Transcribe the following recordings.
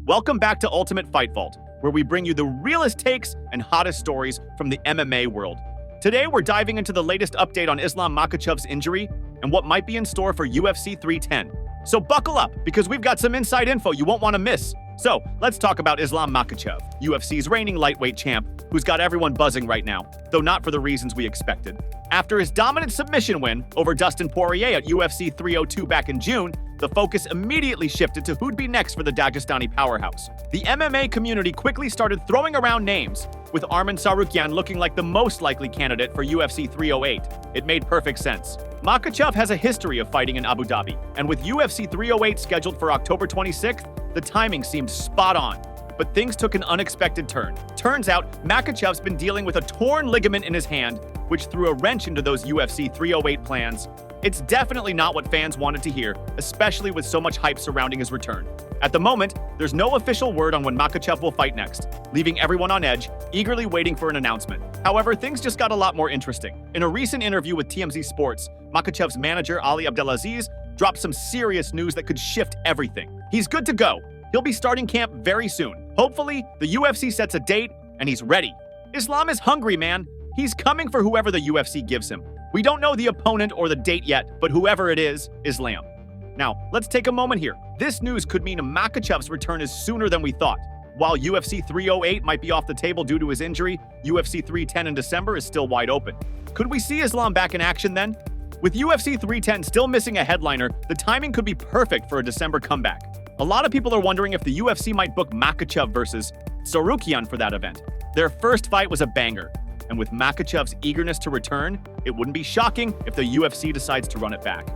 Welcome back to Ultimate Fight Vault, where we bring you the realest takes and hottest stories from the MMA world. Today, we're diving into the latest update on Islam Makhachev's injury and what might be in store for UFC 310. So buckle up, because we've got some inside info you won't want to miss. So let's talk about Islam Makhachev, UFC's reigning lightweight champ, who's got everyone buzzing right now, though not for the reasons we expected. After his dominant submission win over Dustin Poirier at UFC 302 back in June, the focus immediately shifted to who'd be next for the Dagestani powerhouse. The MMA community quickly started throwing around names, with Arman Tsarukyan looking like the most likely candidate for UFC 308. It made perfect sense. Makhachev has a history of fighting in Abu Dhabi, and with UFC 308 scheduled for October 26th, the timing seemed spot on. But things took an unexpected turn. Turns out, Makhachev's been dealing with a torn ligament in his hand, which threw a wrench into those UFC 308 plans. It's definitely not what fans wanted to hear, especially with so much hype surrounding his return. At the moment, there's no official word on when Makhachev will fight next, leaving everyone on edge, eagerly waiting for an announcement. However, things just got a lot more interesting. In a recent interview with TMZ Sports, Makhachev's manager, Ali Abdelaziz, dropped some serious news that could shift everything. He's good to go. He'll be starting camp very soon. Hopefully, the UFC sets a date, and he's ready. Islam is hungry, man. He's coming for whoever the UFC gives him. We don't know the opponent or the date yet, but whoever it is, Islam. Now, let's take a moment here. This news could mean Makhachev's return is sooner than we thought. While UFC 308 might be off the table due to his injury, UFC 310 in December is still wide open. Could we see Islam back in action then? With UFC 310 still missing a headliner, the timing could be perfect for a December comeback. A lot of people are wondering if the UFC might book Makhachev versus Tsarukyan for that event. Their first fight was a banger, and with Makhachev's eagerness to return, it wouldn't be shocking if the UFC decides to run it back.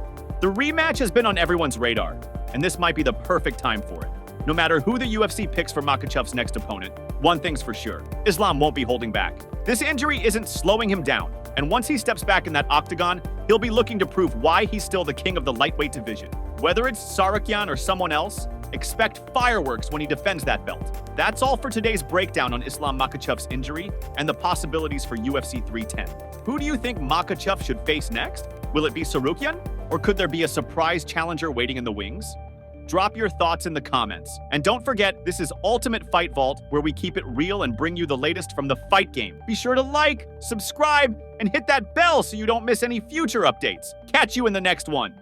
The rematch has been on everyone's radar, and this might be the perfect time for it. No matter who the UFC picks for Makhachev's next opponent, one thing's for sure: Islam won't be holding back. This injury isn't slowing him down, and once he steps back in that octagon, he'll be looking to prove why he's still the king of the lightweight division. Whether it's Tsarukyan or someone else, expect fireworks when he defends that belt. That's all for today's breakdown on Islam Makhachev's injury and the possibilities for UFC 310. Who do you think Makhachev should face next? Will it be Tsarukyan? Or could there be a surprise challenger waiting in the wings? Drop your thoughts in the comments. And don't forget, this is Ultimate Fight Vault, where we keep it real and bring you the latest from the fight game. Be sure to like, subscribe, and hit that bell so you don't miss any future updates. Catch you in the next one.